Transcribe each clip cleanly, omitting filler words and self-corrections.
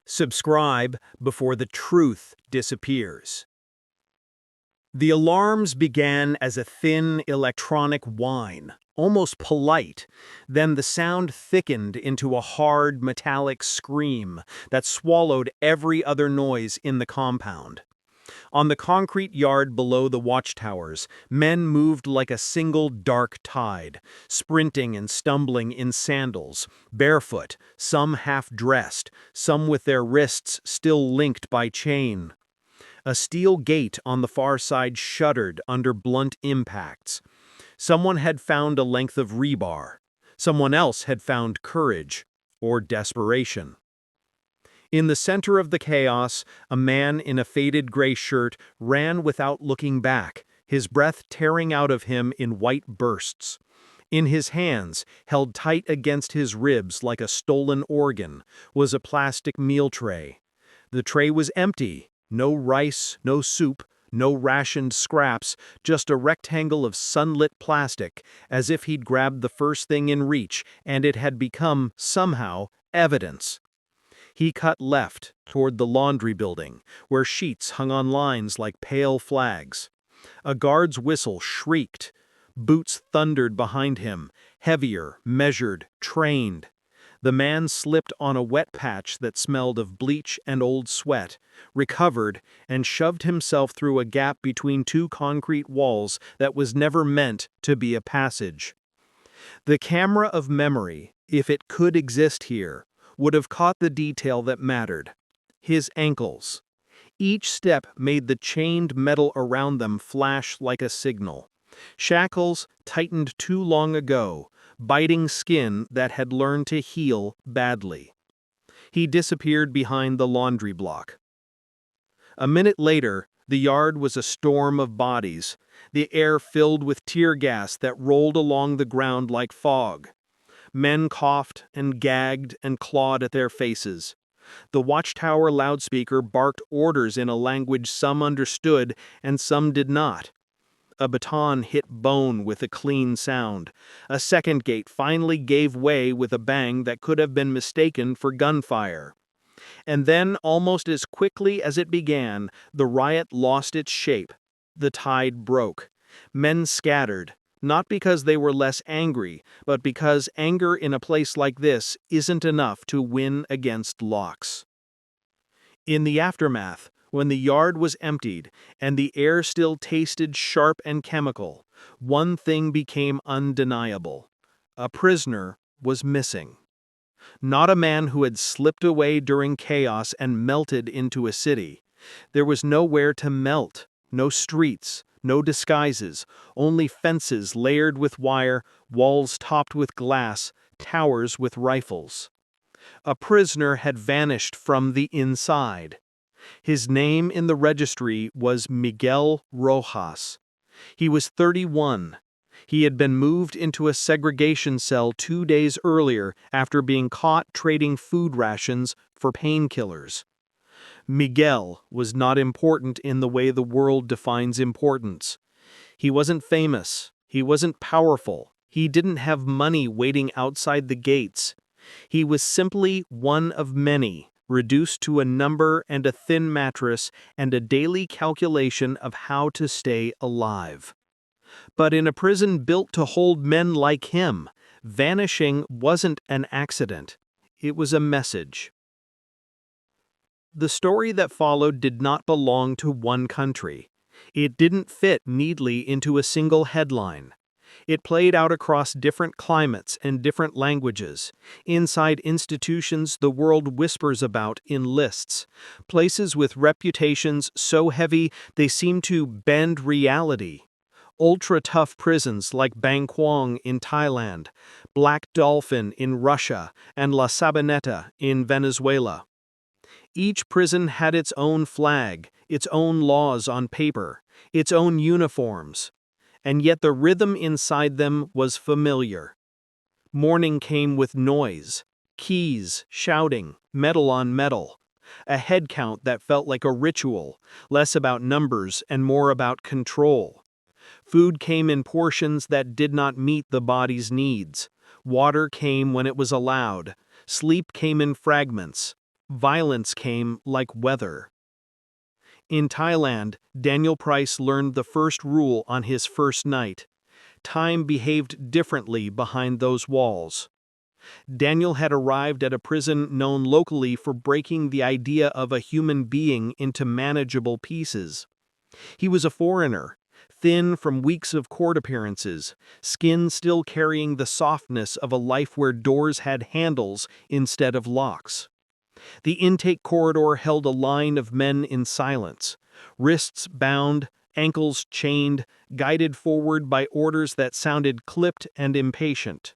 Subscribe before the truth disappears. The alarms began as a thin electronic whine, almost polite. Then the sound thickened into a hard metallic scream that swallowed every other noise in the compound. On the concrete yard below the watchtowers, men moved like a single dark tide, sprinting and stumbling in sandals, barefoot, some half-dressed, some with their wrists still linked by chain. A steel gate on the far side shuddered under blunt impacts. Someone had found a length of rebar. Someone else had found courage or desperation. In the center of the chaos, a man in a faded gray shirt ran without looking back, his breath tearing out of him in white bursts. In his hands, held tight against his ribs like a stolen organ, was a plastic meal tray. The tray was empty, no rice, no soup, no rationed scraps, just a rectangle of sunlit plastic, as if he'd grabbed the first thing in reach and it had become, somehow, evidence. He cut left, toward the laundry building, where sheets hung on lines like pale flags. A guard's whistle shrieked. Boots thundered behind him, heavier, measured, trained. The man slipped on a wet patch that smelled of bleach and old sweat, recovered, and shoved himself through a gap between two concrete walls that was never meant to be a passage. The camera of memory, if it could exist here, would have caught the detail that mattered. His ankles. Each step made the chained metal around them flash like a signal. Shackles tightened too long ago, biting skin that had learned to heal badly. He disappeared behind the laundry block. A minute later, the yard was a storm of bodies, the air filled with tear gas that rolled along the ground like fog. Men coughed and gagged and clawed at their faces. The watchtower loudspeaker barked orders in a language some understood and some did not. A baton hit bone with a clean sound. A second gate finally gave way with a bang that could have been mistaken for gunfire. And then, almost as quickly as it began, the riot lost its shape. The tide broke. Men scattered. Not because they were less angry, but because anger in a place like this isn't enough to win against locks. In the aftermath, when the yard was emptied and the air still tasted sharp and chemical, one thing became undeniable. A prisoner was missing. Not a man who had slipped away during chaos and melted into a city. There was nowhere to melt, no streets, no disguises, only fences layered with wire, walls topped with glass, towers with rifles. A prisoner had vanished from the inside. His name in the registry was Miguel Rojas. He was 31. He had been moved into a segregation cell 2 days earlier after being caught trading food rations for painkillers. Miguel was not important in the way the world defines importance. He wasn't famous. He wasn't powerful. He didn't have money waiting outside the gates. He was simply one of many, reduced to a number and a thin mattress and a daily calculation of how to stay alive. But in a prison built to hold men like him, vanishing wasn't an accident. It was a message. The story that followed did not belong to one country. It didn't fit neatly into a single headline. It played out across different climates and different languages, inside institutions the world whispers about in lists, places with reputations so heavy they seem to bend reality. Ultra-tough prisons like Bang Kwang in Thailand, Black Dolphin in Russia, and La Sabaneta in Venezuela. Each prison had its own flag, its own laws on paper, its own uniforms, and yet the rhythm inside them was familiar. Morning came with noise, keys, shouting, metal on metal, a head count that felt like a ritual, less about numbers and more about control. Food came in portions that did not meet the body's needs. Water came when it was allowed. Sleep came in fragments. Violence came like weather. In Thailand, Daniel Price learned the first rule on his first night. Time behaved differently behind those walls. Daniel had arrived at a prison known locally for breaking the idea of a human being into manageable pieces. He was a foreigner, thin from weeks of court appearances, skin still carrying the softness of a life where doors had handles instead of locks. The intake corridor held a line of men in silence, wrists bound, ankles chained, guided forward by orders that sounded clipped and impatient.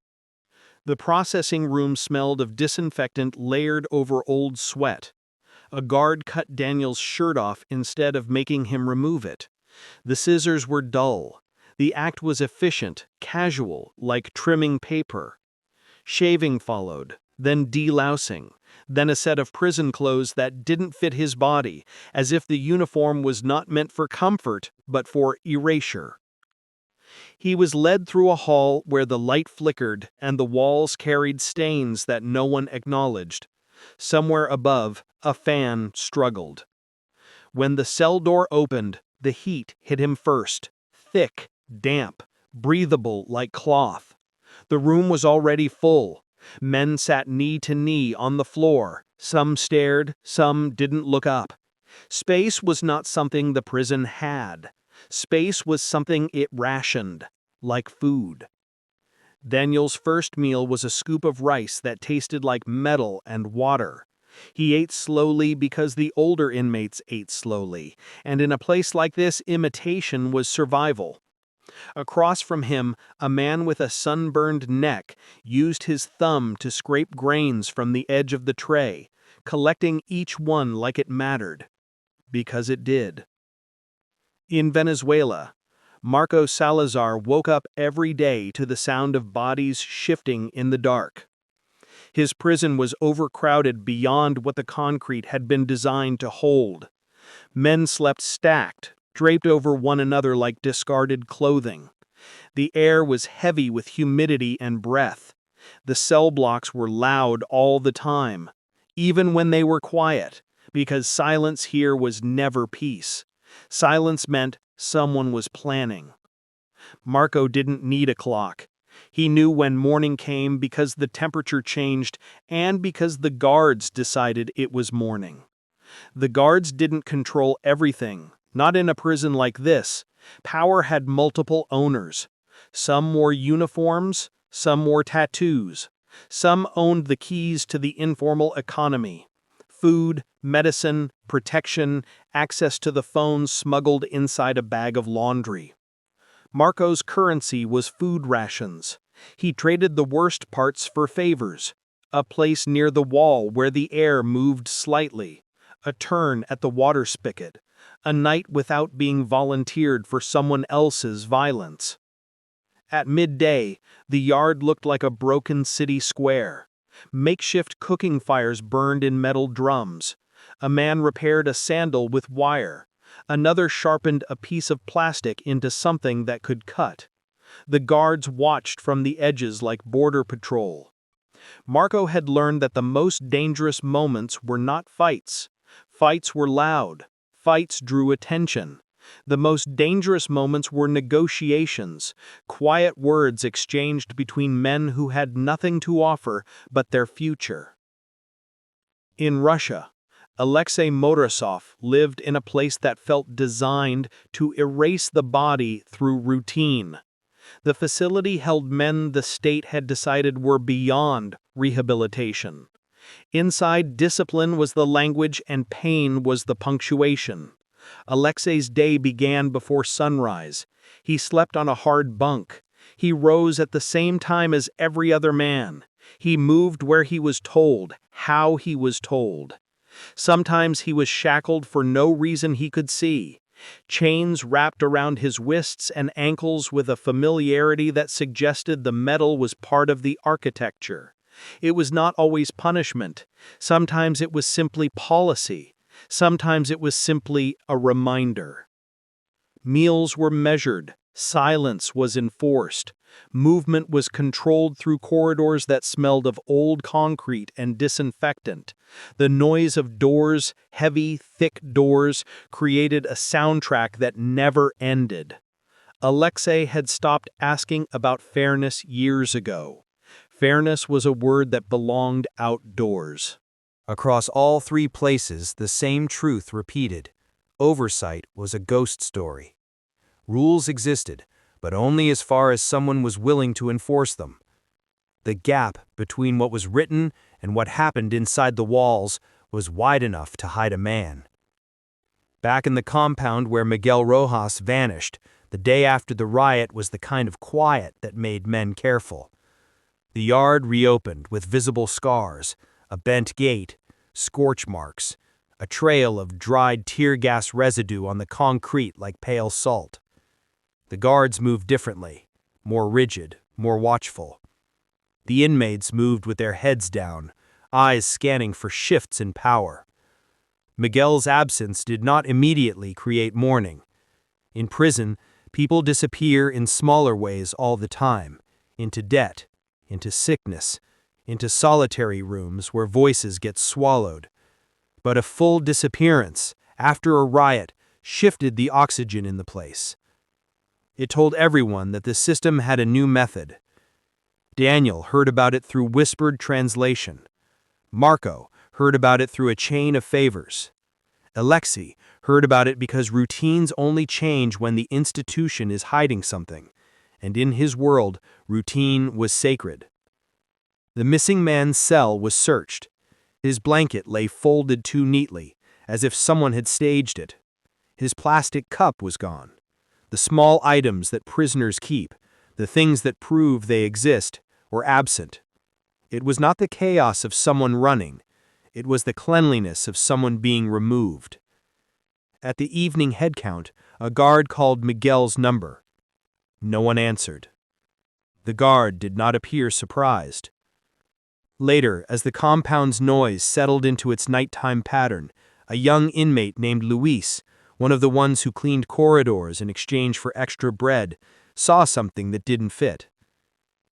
The processing room smelled of disinfectant layered over old sweat. A guard cut Daniel's shirt off instead of making him remove it. The scissors were dull. The act was efficient, casual, like trimming paper. Shaving followed, then delousing, then a set of prison clothes that didn't fit his body, as if the uniform was not meant for comfort, but for erasure. He was led through a hall where the light flickered and the walls carried stains that no one acknowledged. Somewhere above, a fan struggled. When the cell door opened, the heat hit him first, thick, damp, breathable like cloth. The room was already full. Men sat knee to knee on the floor. Some stared, some didn't look up. Space was not something the prison had. Space was something it rationed, like food. Daniel's first meal was a scoop of rice that tasted like metal and water. He ate slowly because the older inmates ate slowly, and in a place like this, imitation was survival. Across from him, a man with a sunburned neck used his thumb to scrape grains from the edge of the tray, collecting each one like it mattered. Because it did. In Venezuela, Marco Salazar woke up every day to the sound of bodies shifting in the dark. His prison was overcrowded beyond what the concrete had been designed to hold. Men slept stacked, draped over one another like discarded clothing. The air was heavy with humidity and breath. The cell blocks were loud all the time, even when they were quiet, because silence here was never peace. Silence meant someone was planning. Marco didn't need a clock. He knew when morning came because the temperature changed and because the guards decided it was morning. The guards didn't control everything, not in a prison like this. Power had multiple owners. Some wore uniforms, some wore tattoos. Some owned the keys to the informal economy. Food, medicine, protection, access to the phone smuggled inside a bag of laundry. Marco's currency was food rations. He traded the worst parts for favors. A place near the wall where the air moved slightly. A turn at the water spigot. A night without being volunteered for someone else's violence. At midday, the yard looked like a broken city square. Makeshift cooking fires burned in metal drums. A man repaired a sandal with wire. Another sharpened a piece of plastic into something that could cut. The guards watched from the edges like border patrol. Marco had learned that the most dangerous moments were not fights. Fights were loud. Fights drew attention. The most dangerous moments were negotiations, quiet words exchanged between men who had nothing to offer but their future. In Russia, Alexei Motorosov lived in a place that felt designed to erase the body through routine. The facility held men the state had decided were beyond rehabilitation. Inside, discipline was the language and pain was the punctuation. Alexei's day began before sunrise. He slept on a hard bunk. He rose at the same time as every other man. He moved where he was told, how he was told. Sometimes he was shackled for no reason he could see. Chains wrapped around his wrists and ankles with a familiarity that suggested the metal was part of the architecture. It was not always punishment. Sometimes it was simply policy. Sometimes it was simply a reminder. Meals were measured. Silence was enforced. Movement was controlled through corridors that smelled of old concrete and disinfectant. The noise of doors, heavy, thick doors, created a soundtrack that never ended. Alexei had stopped asking about fairness years ago. Fairness was a word that belonged outdoors. Across all three places, the same truth repeated. Oversight was a ghost story. Rules existed, but only as far as someone was willing to enforce them. The gap between what was written and what happened inside the walls was wide enough to hide a man. Back in the compound where Miguel Rojas vanished, the day after the riot was the kind of quiet that made men careful. The yard reopened with visible scars, a bent gate, scorch marks, a trail of dried tear gas residue on the concrete like pale salt. The guards moved differently, more rigid, more watchful. The inmates moved with their heads down, eyes scanning for shifts in power. Miguel's absence did not immediately create mourning. In prison, people disappear in smaller ways all the time, into debt, into sickness, into solitary rooms where voices get swallowed. But a full disappearance, after a riot, shifted the oxygen in the place. It told everyone that the system had a new method. Daniel heard about it through whispered translation. Marco heard about it through a chain of favors. Alexei heard about it because routines only change when the institution is hiding something, and in his world, routine was sacred. The missing man's cell was searched. His blanket lay folded too neatly, as if someone had staged it. His plastic cup was gone. The small items that prisoners keep, the things that prove they exist, were absent. It was not the chaos of someone running. It was the cleanliness of someone being removed. At the evening head count, a guard called Miguel's number. No one answered. The guard did not appear surprised. Later, as the compound's noise settled into its nighttime pattern, a young inmate named Luis, one of the ones who cleaned corridors in exchange for extra bread, saw something that didn't fit.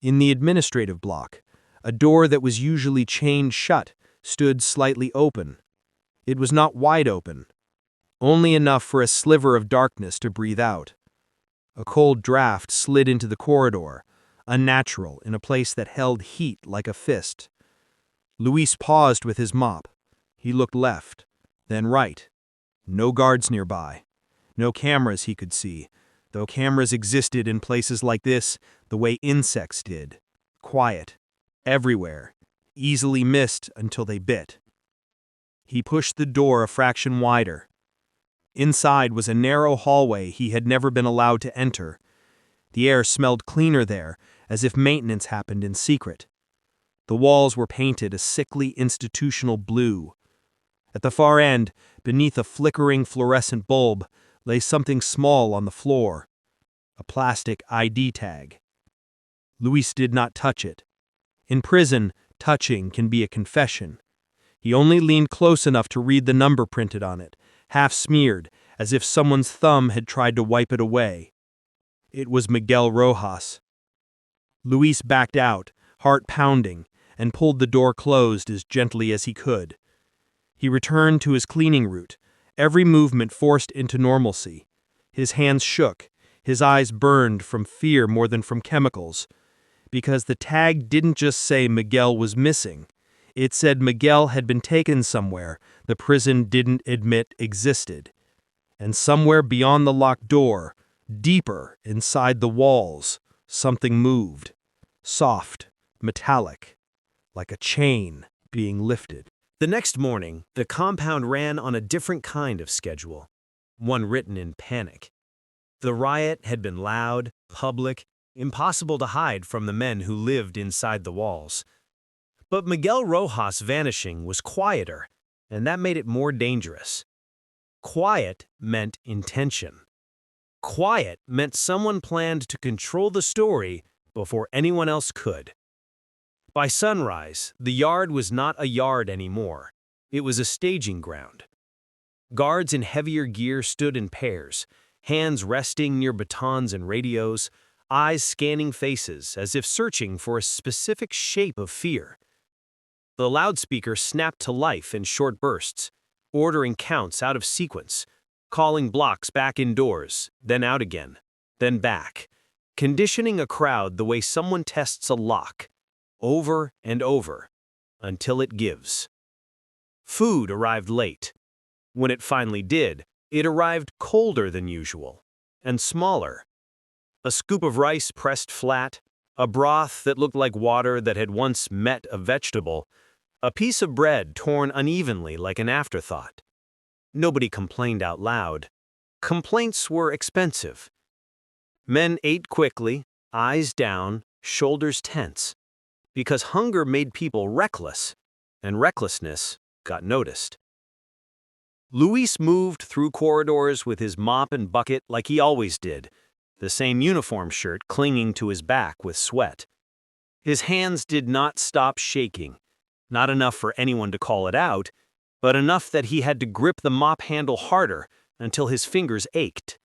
In the administrative block, a door that was usually chained shut stood slightly open. It was not wide open, only enough for a sliver of darkness to breathe out. A cold draft slid into the corridor, unnatural in a place that held heat like a fist. Luis paused with his mop. He looked left, then right. No guards nearby. No cameras he could see, though cameras existed in places like this the way insects did. Quiet, everywhere, easily missed until they bit. He pushed the door a fraction wider. Inside was a narrow hallway he had never been allowed to enter. The air smelled cleaner there, as if maintenance happened in secret. The walls were painted a sickly institutional blue. At the far end, beneath a flickering fluorescent bulb, lay something small on the floor. A plastic ID tag. Luis did not touch it. In prison, touching can be a confession. He only leaned close enough to read the number printed on it, half smeared, as if someone's thumb had tried to wipe it away. It was Miguel Rojas. Luis backed out, heart pounding, and pulled the door closed as gently as he could. He returned to his cleaning route, every movement forced into normalcy. His hands shook, his eyes burned from fear more than from chemicals. Because the tag didn't just say Miguel was missing. It said Miguel had been taken somewhere the prison didn't admit existed. And somewhere beyond the locked door, deeper inside the walls, something moved. Soft, metallic, like a chain being lifted. The next morning, the compound ran on a different kind of schedule, one written in panic. The riot had been loud, public, impossible to hide from the men who lived inside the walls. But Miguel Rojas' vanishing was quieter, and that made it more dangerous. Quiet meant intention. Quiet meant someone planned to control the story before anyone else could. By sunrise, the yard was not a yard anymore. It was a staging ground. Guards in heavier gear stood in pairs, hands resting near batons and radios, eyes scanning faces as if searching for a specific shape of fear. The loudspeaker snapped to life in short bursts, ordering counts out of sequence, calling blocks back indoors, then out again, then back, conditioning a crowd the way someone tests a lock, over and over, until it gives. Food arrived late. When it finally did, it arrived colder than usual, and smaller. A scoop of rice pressed flat, a broth that looked like water that had once met a vegetable, a piece of bread torn unevenly like an afterthought. Nobody complained out loud. Complaints were expensive. Men ate quickly, eyes down, shoulders tense, because hunger made people reckless, and recklessness got noticed. Luis moved through corridors with his mop and bucket like he always did, the same uniform shirt clinging to his back with sweat. His hands did not stop shaking, not enough for anyone to call it out, but enough that he had to grip the mop handle harder until his fingers ached.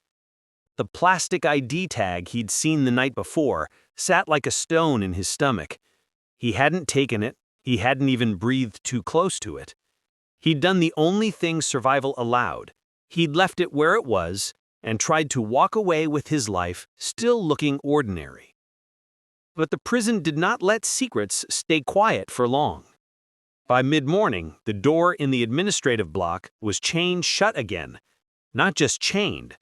The plastic ID tag he'd seen the night before sat like a stone in his stomach. He hadn't taken it, he hadn't even breathed too close to it. He'd done the only thing survival allowed. He'd left it where it was and tried to walk away with his life still looking ordinary. But the prison did not let secrets stay quiet for long. By mid-morning, the door in the administrative block was chained shut again. Not just chained,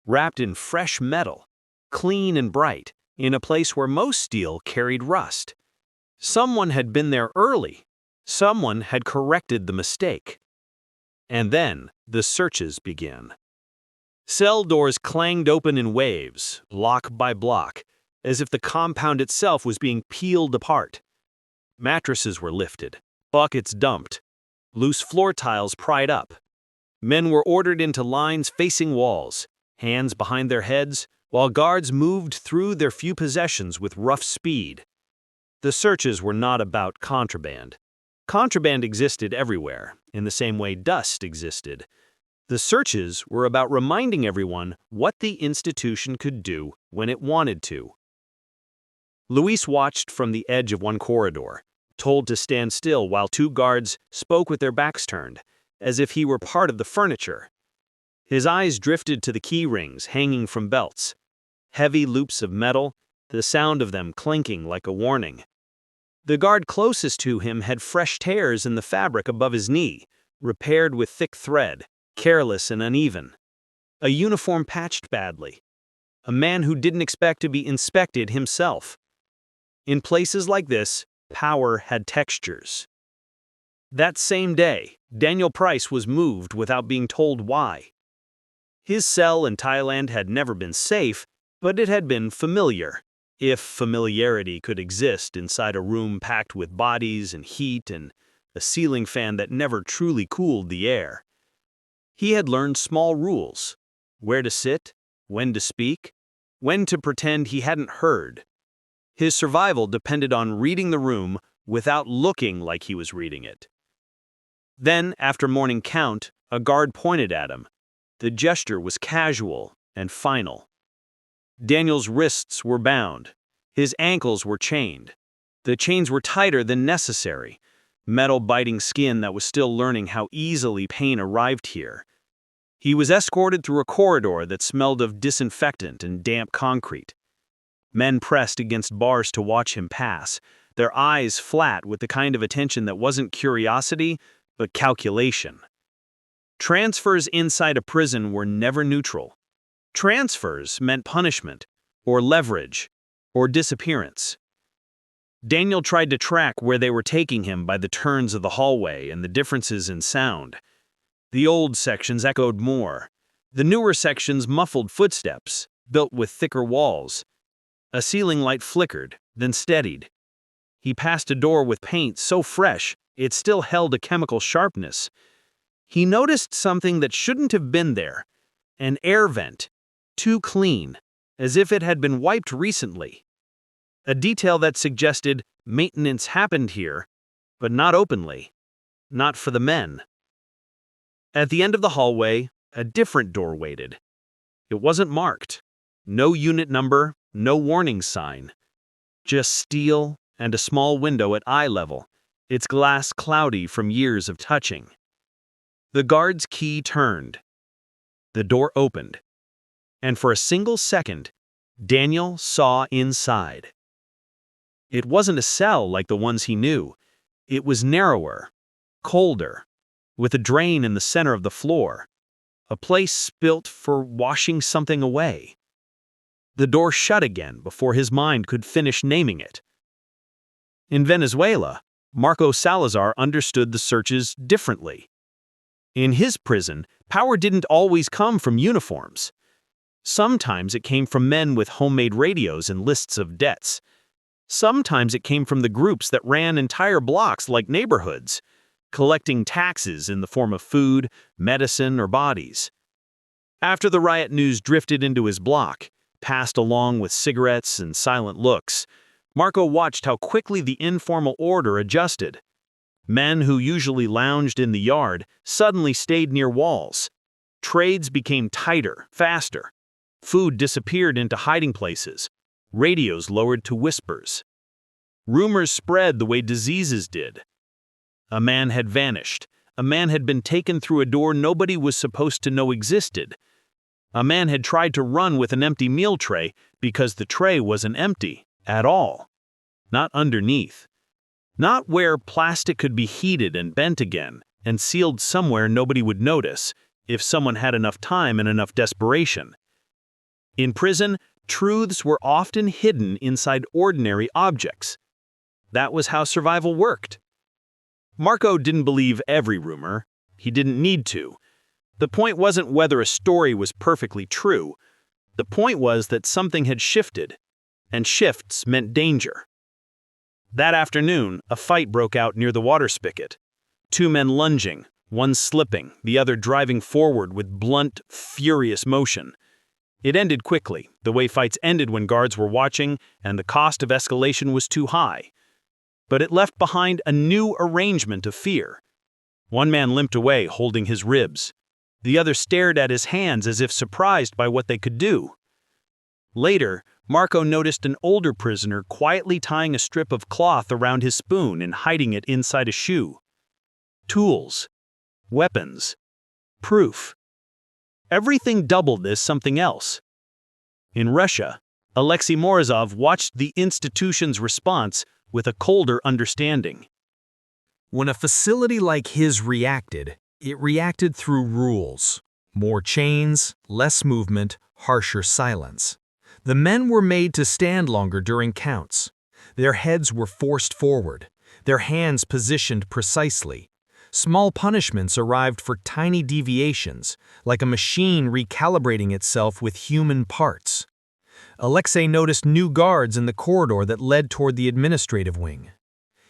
wrapped in fresh metal, clean and bright, in a place where most steel carried rust. Someone had been there early. Someone had corrected the mistake. And then the searches began. Cell doors clanged open in waves, block by block, as if the compound itself was being peeled apart. Mattresses were lifted, buckets dumped, loose floor tiles pried up. Men were ordered into lines facing walls, hands behind their heads, while guards moved through their few possessions with rough speed. The searches were not about contraband. Contraband existed everywhere, in the same way dust existed. The searches were about reminding everyone what the institution could do when it wanted to. Luis watched from the edge of one corridor, told to stand still while two guards spoke with their backs turned, as if he were part of the furniture. His eyes drifted to the key rings hanging from belts, heavy loops of metal, the sound of them clinking like a warning. The guard closest to him had fresh tears in the fabric above his knee, repaired with thick thread, careless and uneven. A uniform patched badly. A man who didn't expect to be inspected himself. In places like this, power had textures. That same day, Daniel Price was moved without being told why. His cell in Thailand had never been safe, but it had been familiar, if familiarity could exist inside a room packed with bodies and heat and a ceiling fan that never truly cooled the air. He had learned small rules: where to sit, when to speak, when to pretend he hadn't heard. His survival depended on reading the room without looking like he was reading it. Then, after morning count, a guard pointed at him. The gesture was casual and final. Daniel's wrists were bound. His ankles were chained. The chains were tighter than necessary, metal biting skin that was still learning how easily pain arrived here. He was escorted through a corridor that smelled of disinfectant and damp concrete. Men pressed against bars to watch him pass, their eyes flat with the kind of attention that wasn't curiosity, but calculation. Transfers inside a prison were never neutral. Transfers meant punishment, or leverage, or disappearance. Daniel tried to track where they were taking him by the turns of the hallway and the differences in sound. The old sections echoed more. The newer sections muffled footsteps, built with thicker walls. A ceiling light flickered, then steadied. He passed a door with paint so fresh it still held a chemical sharpness. He noticed something that shouldn't have been there: an air vent, too clean, as if it had been wiped recently. A detail that suggested maintenance happened here, but not openly, not for the men. At the end of the hallway, a different door waited. It wasn't marked. No unit number, No warning sign. Just steel and a small window at eye level, its glass cloudy from years of touching. The guard's key turned. The door opened. And for a single second, Daniel saw inside. It wasn't a cell like the ones he knew. It was narrower, colder, with a drain in the center of the floor, a place built for washing something away. The door shut again before his mind could finish naming it. In Venezuela, Marco Salazar understood the searches differently. In his prison, power didn't always come from uniforms. Sometimes it came from men with homemade radios and lists of debts. Sometimes it came from the groups that ran entire blocks like neighborhoods, collecting taxes in the form of food, medicine, or bodies. After the riot news drifted into his block, passed along with cigarettes and silent looks, Marco watched how quickly the informal order adjusted. Men who usually lounged in the yard suddenly stayed near walls. Trades became tighter, faster. Food disappeared into hiding places. Radios lowered to whispers. Rumors spread the way diseases did. A man had vanished. A man had been taken through a door nobody was supposed to know existed. A man had tried to run with an empty meal tray because the tray wasn't empty at all. Not underneath. Not where plastic could be heated and bent again and sealed somewhere nobody would notice if someone had enough time and enough desperation. In prison, truths were often hidden inside ordinary objects. That was how survival worked. Marco didn't believe every rumor. He didn't need to. The point wasn't whether a story was perfectly true. The point was that something had shifted, and shifts meant danger. That afternoon, a fight broke out near the water spigot. Two men lunging, one slipping, the other driving forward with blunt, furious motion. It ended quickly, the way fights ended when guards were watching and the cost of escalation was too high. But it left behind a new arrangement of fear. One man limped away, holding his ribs. The other stared at his hands as if surprised by what they could do. Later, Marco noticed an older prisoner quietly tying a strip of cloth around his spoon and hiding it inside a shoe. Tools. Weapons. Proof. Everything doubled as something else. In Russia, Alexei Morozov watched the institution's response with a colder understanding. When a facility like his reacted, it reacted through rules. More chains, less movement, harsher silence. The men were made to stand longer during counts. Their heads were forced forward, their hands positioned precisely. Small punishments arrived for tiny deviations, like a machine recalibrating itself with human parts. Alexei noticed new guards in the corridor that led toward the administrative wing.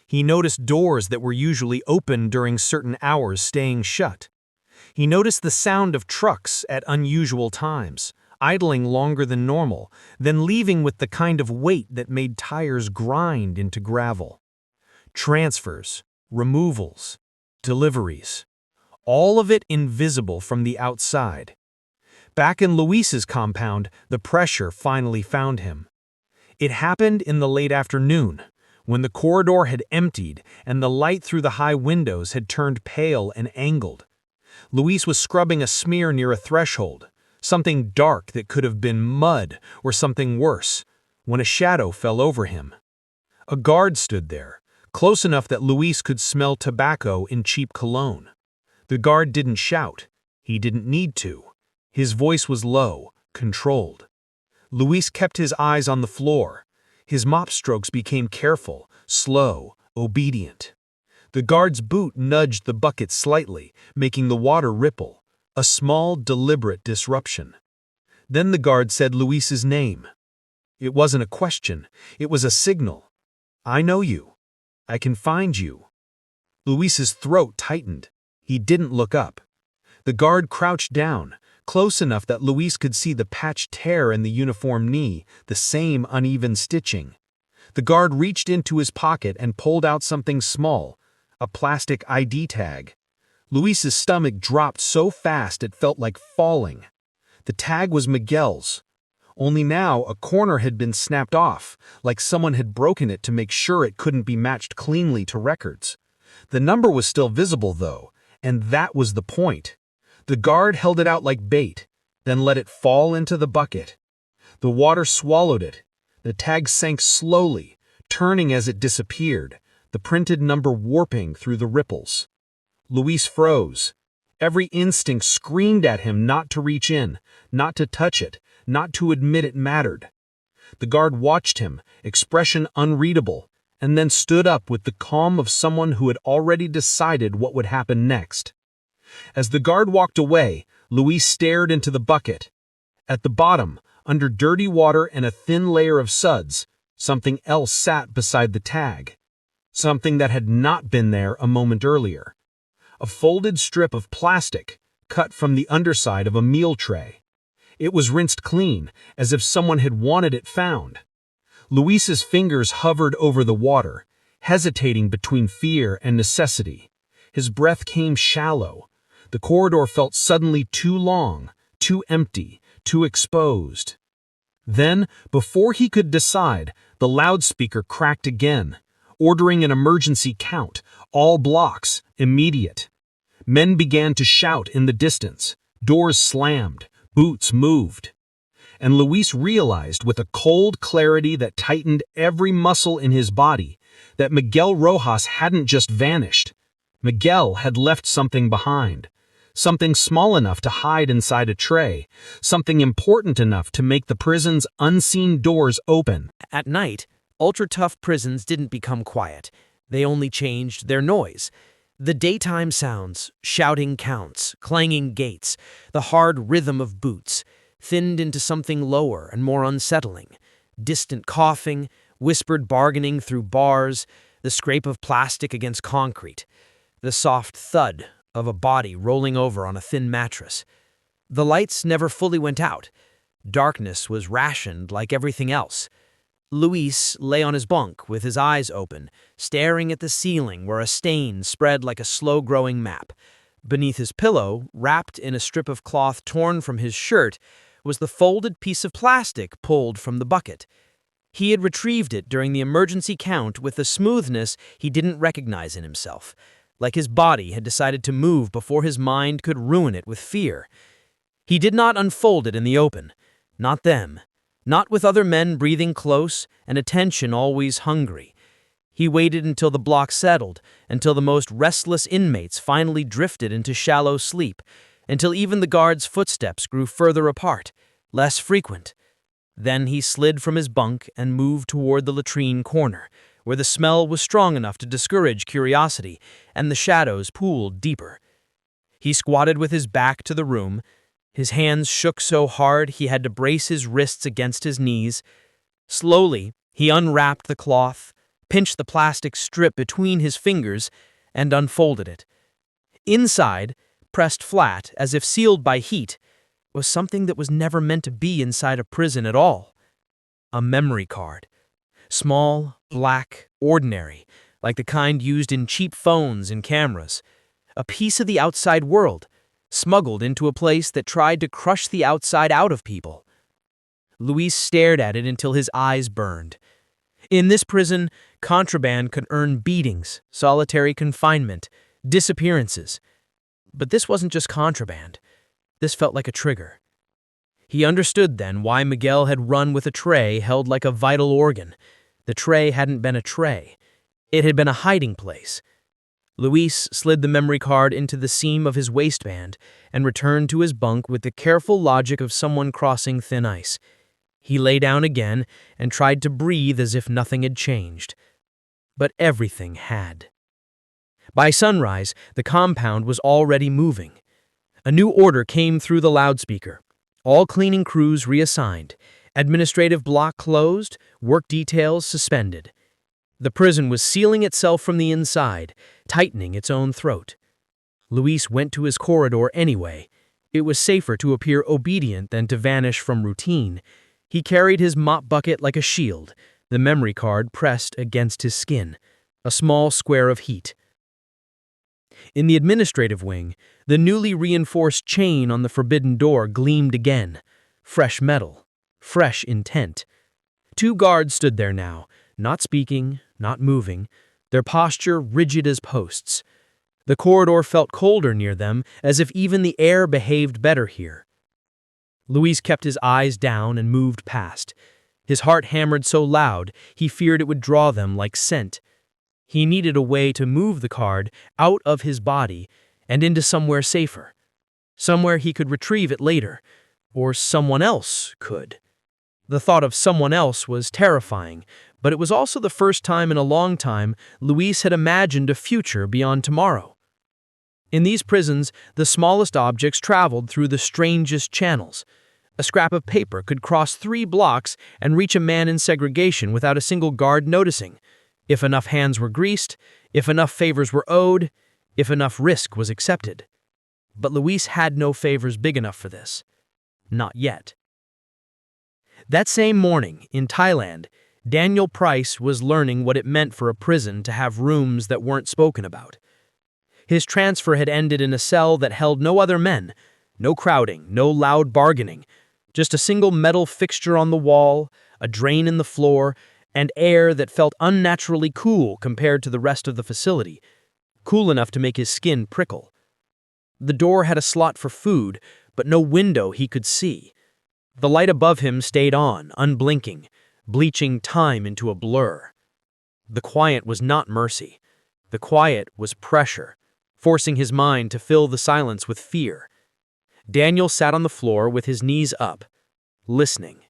He noticed doors that were usually open during certain hours staying shut. He noticed the sound of trucks at unusual times, idling longer than normal, then leaving with the kind of weight that made tires grind into gravel. Transfers, removals, deliveries, all of it invisible from the outside. Back in Luis's compound, the pressure finally found him. It happened in the late afternoon, when the corridor had emptied and the light through the high windows had turned pale and angled. Luis was scrubbing a smear near a threshold, something dark that could have been mud or something worse, when a shadow fell over him. A guard stood there, close enough that Luis could smell tobacco in cheap cologne. The guard didn't shout. He didn't need to. His voice was low, controlled. Luis kept his eyes on the floor. His mop strokes became careful, slow, obedient. The guard's boot nudged the bucket slightly, making the water ripple, a small, deliberate disruption. Then the guard said Luis's name. It wasn't a question, it was a signal. I know you. I can find you. Luis's throat tightened. He didn't look up. The guard crouched down, close enough that Luis could see the patched tear in the uniform knee, the same uneven stitching. The guard reached into his pocket and pulled out something small, a plastic ID tag. Luis's stomach dropped so fast it felt like falling. The tag was Miguel's. only now a corner had been snapped off, like someone had broken it to make sure it couldn't be matched cleanly to records. The number was still visible, though, and that was the point. The guard held it out like bait, then let it fall into the bucket. The water swallowed it. The tag sank slowly, turning as it disappeared, the printed number warping through the ripples. Luis froze. Every instinct screamed at him not to reach in, not to touch it, not to admit it mattered. The guard watched him, expression unreadable, and then stood up with the calm of someone who had already decided what would happen next. As the guard walked away, Luis stared into the bucket. At the bottom, under dirty water and a thin layer of suds, something else sat beside the tag. Something that had not been there a moment earlier. A folded strip of plastic, cut from the underside of a meal tray. It was rinsed clean, as if someone had wanted it found. Luis's fingers hovered over the water, hesitating between fear and necessity. His breath came shallow. The corridor felt suddenly too long, too empty, too exposed. Then, before he could decide, the loudspeaker cracked again, ordering an emergency count, all blocks, immediate. Men began to shout in the distance. Doors slammed. Boots moved. And Luis realized with a cold clarity that tightened every muscle in his body that Miguel Rojas hadn't just vanished. Miguel had left something behind. Something small enough to hide inside a tray. Something important enough to make the prison's unseen doors open. At night, ultra-tough prisons didn't become quiet. They only changed their noise. The daytime sounds, shouting counts, clanging gates, the hard rhythm of boots, thinned into something lower and more unsettling. Distant coughing, whispered bargaining through bars, the scrape of plastic against concrete, the soft thud of a body rolling over on a thin mattress. The lights never fully went out. Darkness was rationed like everything else. Luis lay on his bunk with his eyes open, staring at the ceiling where a stain spread like a slow-growing map. Beneath his pillow, wrapped in a strip of cloth torn from his shirt, was the folded piece of plastic pulled from the bucket. He had retrieved it during the emergency count with a smoothness he didn't recognize in himself, like his body had decided to move before his mind could ruin it with fear. He did not unfold it in the open. Not them. Not with other men breathing close and attention always hungry. He waited until the block settled, until the most restless inmates finally drifted into shallow sleep, until even the guards' footsteps grew further apart, less frequent. Then he slid from his bunk and moved toward the latrine corner, where the smell was strong enough to discourage curiosity, and the shadows pooled deeper. He squatted with his back to the room. His hands shook so hard he had to brace his wrists against his knees. Slowly, he unwrapped the cloth, pinched the plastic strip between his fingers, and unfolded it. Inside, pressed flat, as if sealed by heat, was something that was never meant to be inside a prison at all. A memory card. Small, black, ordinary, like the kind used in cheap phones and cameras. A piece of the outside world, smuggled into a place that tried to crush the outside out of people. Luis stared at it until his eyes burned. In this prison, contraband could earn beatings, solitary confinement, disappearances. But this wasn't just contraband. This felt like a trigger. He understood then why Miguel had run with a tray held like a vital organ. The tray hadn't been a tray. It had been a hiding place. Luis slid the memory card into the seam of his waistband and returned to his bunk with the careful logic of someone crossing thin ice. He lay down again and tried to breathe as if nothing had changed. But everything had. By sunrise, the compound was already moving. A new order came through the loudspeaker. All cleaning crews reassigned, administrative block closed, work details suspended. The prison was sealing itself from the inside, tightening its own throat. Luis went to his corridor anyway. It was safer to appear obedient than to vanish from routine. He carried his mop bucket like a shield, the memory card pressed against his skin, a small square of heat. In the administrative wing, the newly reinforced chain on the forbidden door gleamed again, fresh metal, fresh intent. 2 guards stood there now, not speaking, not moving, their posture rigid as posts. The corridor felt colder near them, as if even the air behaved better here. Luis kept his eyes down and moved past. His heart hammered so loud, he feared it would draw them like scent. He needed a way to move the card out of his body and into somewhere safer. Somewhere he could retrieve it later, or someone else could. The thought of someone else was terrifying, but it was also the first time in a long time Luis had imagined a future beyond tomorrow. In these prisons, the smallest objects traveled through the strangest channels. A scrap of paper could cross 3 blocks and reach a man in segregation without a single guard noticing, if enough hands were greased, if enough favors were owed, if enough risk was accepted. But Luis had no favors big enough for this. Not yet. That same morning, in Thailand, Daniel Price was learning what it meant for a prison to have rooms that weren't spoken about. His transfer had ended in a cell that held no other men, no crowding, no loud bargaining, just a single metal fixture on the wall, a drain in the floor, and air that felt unnaturally cool compared to the rest of the facility, cool enough to make his skin prickle. The door had a slot for food, but no window he could see. The light above him stayed on, unblinking, bleaching time into a blur. The quiet was not mercy. The quiet was pressure, forcing his mind to fill the silence with fear. Daniel sat on the floor with his knees up, listening.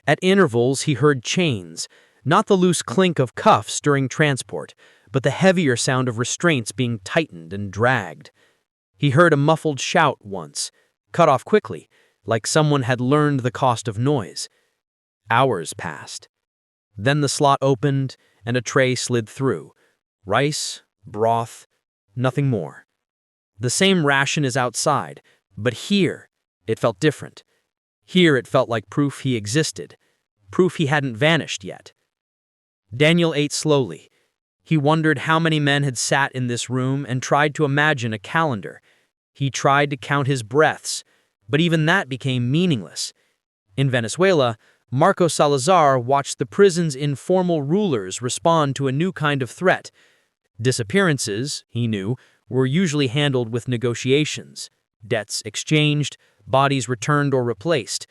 At intervals, he heard chains, not the loose clink of cuffs during transport, but the heavier sound of restraints being tightened and dragged. He heard a muffled shout once, cut off quickly, like someone had learned the cost of noise. Hours passed. Then the slot opened and a tray slid through. Rice, broth, nothing more. The same ration as outside, but here it felt different. Here it felt like proof he existed, proof he hadn't vanished yet. Daniel ate slowly. He wondered how many men had sat in this room and tried to imagine a calendar. He tried to count his breaths, but even that became meaningless. In Venezuela, Marco Salazar watched the prison's informal rulers respond to a new kind of threat. Disappearances, he knew, were usually handled with negotiations, debts exchanged, bodies returned or replaced.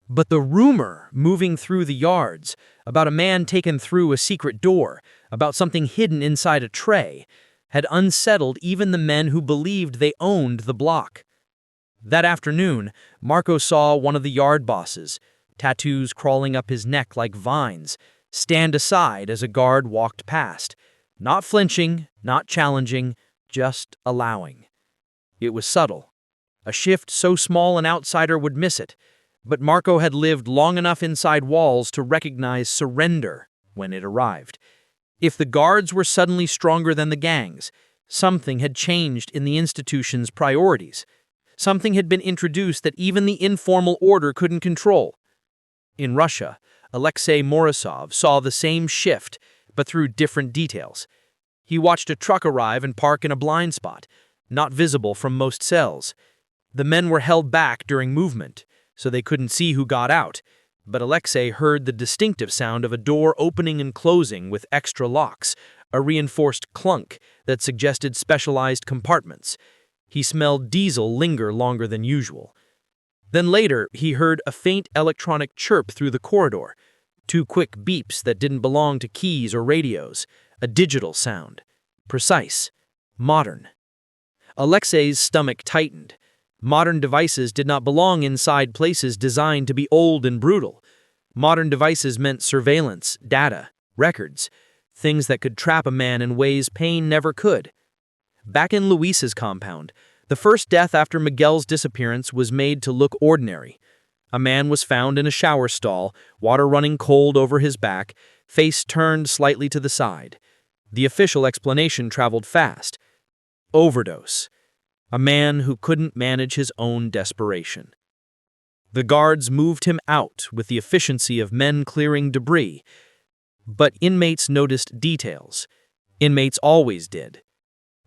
But the rumor moving through the yards, about a man taken through a secret door, about something hidden inside a tray, had unsettled even the men who believed they owned the block. That afternoon, Marco saw one of the yard bosses, tattoos crawling up his neck like vines, stand aside as a guard walked past, not flinching, not challenging, just allowing. It was subtle, a shift so small an outsider would miss it, but Marco had lived long enough inside walls to recognize surrender when it arrived. If the guards were suddenly stronger than the gangs, something had changed in the institution's priorities. Something had been introduced that even the informal order couldn't control. In Russia, Alexei Morozov saw the same shift, but through different details. He watched a truck arrive and park in a blind spot, not visible from most cells. The men were held back during movement, so they couldn't see who got out, but Alexei heard the distinctive sound of a door opening and closing with extra locks, a reinforced clunk that suggested specialized compartments. He smelled diesel linger longer than usual. Then later, he heard a faint electronic chirp through the corridor, 2 quick beeps that didn't belong to keys or radios, a digital sound, precise, modern. Alexei's stomach tightened. Modern devices did not belong inside places designed to be old and brutal. Modern devices meant surveillance, data, records, things that could trap a man in ways pain never could. Back in Luis's compound, the first death after Miguel's disappearance was made to look ordinary. A man was found in a shower stall, water running cold over his back, face turned slightly to the side. The official explanation traveled fast. Overdose. A man who couldn't manage his own desperation. The guards moved him out with the efficiency of men clearing debris. But inmates noticed details. Inmates always did.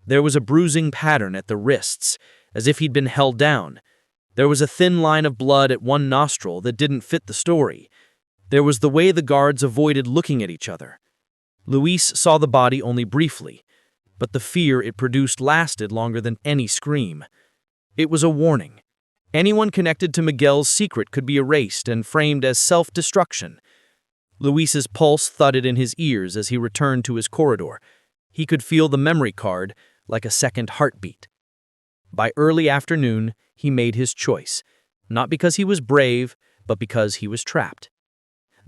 There was a bruising pattern at the wrists, as if he'd been held down. There was a thin line of blood at one nostril that didn't fit the story. There was the way the guards avoided looking at each other. Luis saw the body only briefly, but the fear it produced lasted longer than any scream. It was a warning. Anyone connected to Miguel's secret could be erased and framed as self-destruction. Luis's pulse thudded in his ears as he returned to his corridor. He could feel the memory card like a second heartbeat. By early afternoon, he made his choice, not because he was brave, but because he was trapped.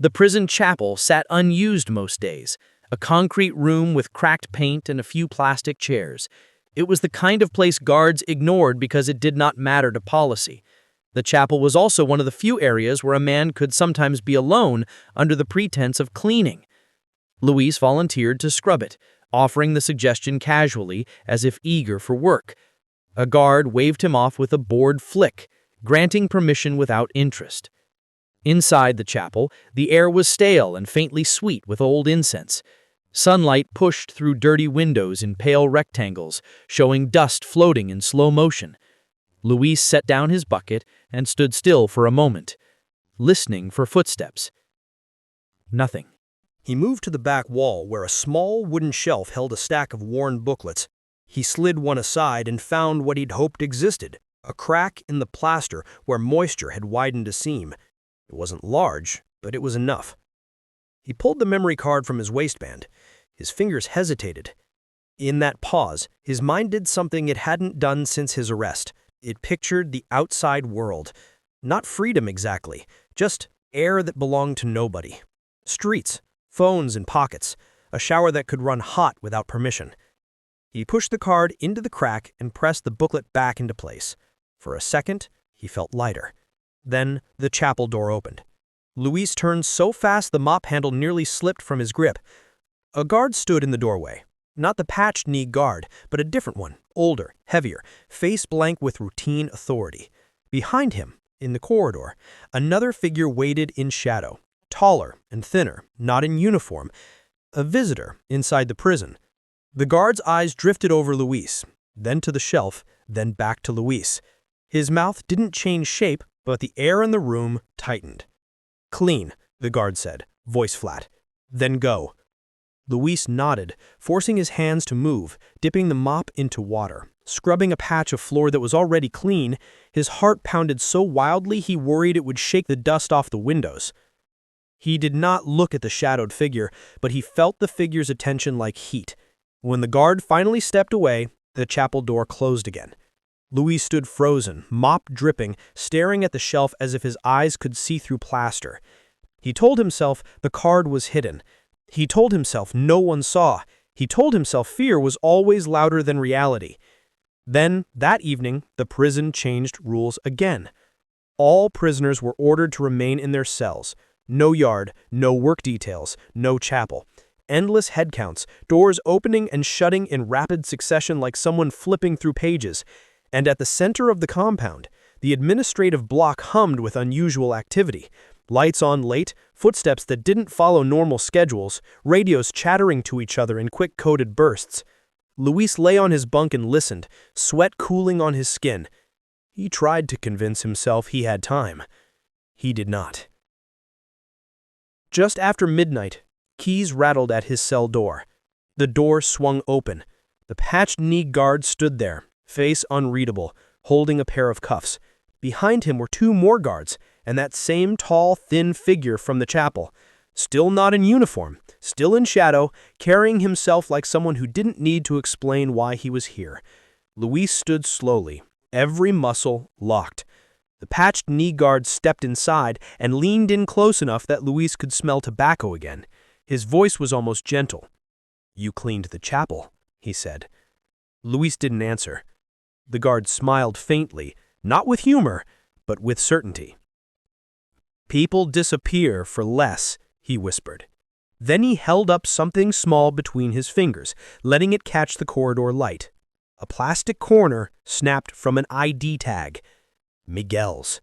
The prison chapel sat unused most days, a concrete room with cracked paint and a few plastic chairs. It was the kind of place guards ignored because it did not matter to policy. The chapel was also one of the few areas where a man could sometimes be alone under the pretense of cleaning. Luis volunteered to scrub it, offering the suggestion casually as if eager for work. A guard waved him off with a bored flick, granting permission without interest. Inside the chapel, the air was stale and faintly sweet with old incense. Sunlight pushed through dirty windows in pale rectangles, showing dust floating in slow motion. Luis set down his bucket and stood still for a moment, listening for footsteps. Nothing. He moved to the back wall where a small wooden shelf held a stack of worn booklets. He slid one aside and found what he'd hoped existed, a crack in the plaster where moisture had widened a seam. It wasn't large, but it was enough. He pulled the memory card from his waistband. His fingers hesitated. In that pause, his mind did something it hadn't done since his arrest. It pictured the outside world. Not freedom exactly, just air that belonged to nobody. Streets, phones in pockets, a shower that could run hot without permission. He pushed the card into the crack and pressed the booklet back into place. For a second, he felt lighter. Then the chapel door opened. Luis turned so fast the mop handle nearly slipped from his grip. A guard stood in the doorway. Not the patched-knee guard, but a different one, older, heavier, face blank with routine authority. Behind him, in the corridor, another figure waited in shadow, taller and thinner, not in uniform, a visitor inside the prison. The guard's eyes drifted over Luis, then to the shelf, then back to Luis. His mouth didn't change shape, but the air in the room tightened. "Clean," the guard said, voice flat. "Then go." Luis nodded, forcing his hands to move, dipping the mop into water, scrubbing a patch of floor that was already clean. His heart pounded so wildly he worried it would shake the dust off the windows. He did not look at the shadowed figure, but he felt the figure's attention like heat. When the guard finally stepped away, the chapel door closed again. Luis stood frozen, mop dripping, staring at the shelf as if his eyes could see through plaster. He told himself the card was hidden. He told himself no one saw. He told himself fear was always louder than reality. Then, that evening, the prison changed rules again. All prisoners were ordered to remain in their cells. No yard, no work details, no chapel. Endless head counts, doors opening and shutting in rapid succession like someone flipping through pages. And at the center of the compound, the administrative block hummed with unusual activity. Lights on late, footsteps that didn't follow normal schedules, radios chattering to each other in quick-coded bursts. Luis lay on his bunk and listened, sweat cooling on his skin. He tried to convince himself he had time. He did not. Just after midnight, keys rattled at his cell door. The door swung open. The patched-knee guard stood there, face unreadable, holding a pair of cuffs. Behind him were two more guards, and that same tall, thin figure from the chapel. Still not in uniform, still in shadow, carrying himself like someone who didn't need to explain why he was here. Luis stood slowly, every muscle locked. The patched-knee guard stepped inside and leaned in close enough that Luis could smell tobacco again. His voice was almost gentle. "You cleaned the chapel," he said. Luis didn't answer. The guard smiled faintly, not with humor, but with certainty. "People disappear for less," he whispered. Then he held up something small between his fingers, letting it catch the corridor light. A plastic corner snapped from an ID tag. Miguel's.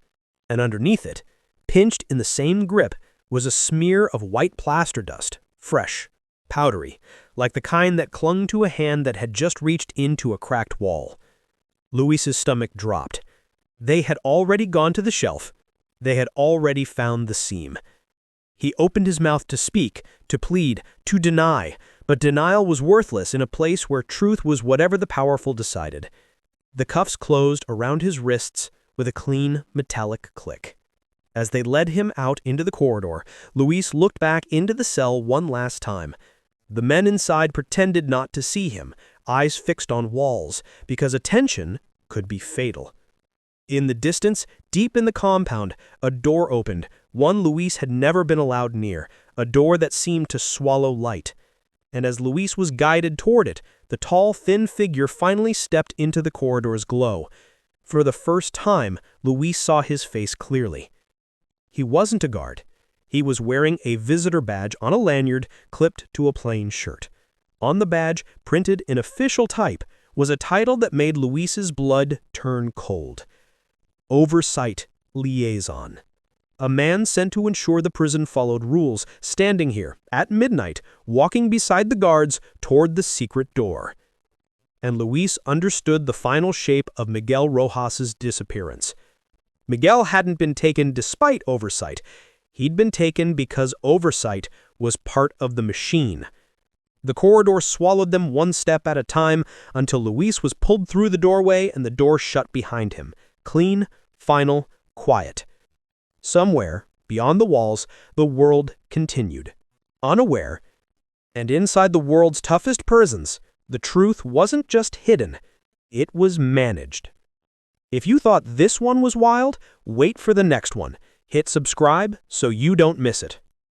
And underneath it, pinched in the same grip, was a smear of white plaster dust, fresh, powdery, like the kind that clung to a hand that had just reached into a cracked wall. Luis's stomach dropped. They had already gone to the shelf. They had already found the seam. He opened his mouth to speak, to plead, to deny, but denial was worthless in a place where truth was whatever the powerful decided. The cuffs closed around his wrists with a clean, metallic click. As they led him out into the corridor, Luis looked back into the cell one last time. The men inside pretended not to see him, eyes fixed on walls, because attention could be fatal. In the distance, deep in the compound, a door opened, one Luis had never been allowed near, a door that seemed to swallow light. And as Luis was guided toward it, the tall, thin figure finally stepped into the corridor's glow. For the first time, Luis saw his face clearly. He wasn't a guard. He was wearing a visitor badge on a lanyard clipped to a plain shirt. On the badge, printed in official type, was a title that made Luis's blood turn cold. Oversight Liaison. A man sent to ensure the prison followed rules, standing here, at midnight, walking beside the guards toward the secret door. And Luis understood the final shape of Miguel Rojas's disappearance. Miguel hadn't been taken despite oversight. He'd been taken because oversight was part of the machine. The corridor swallowed them one step at a time until Luis was pulled through the doorway and the door shut behind him. Clean, final, quiet. Somewhere, beyond the walls, the world continued. Unaware, and inside the world's toughest prisons, the truth wasn't just hidden, it was managed. If you thought this one was wild, wait for the next one. Hit subscribe so you don't miss it.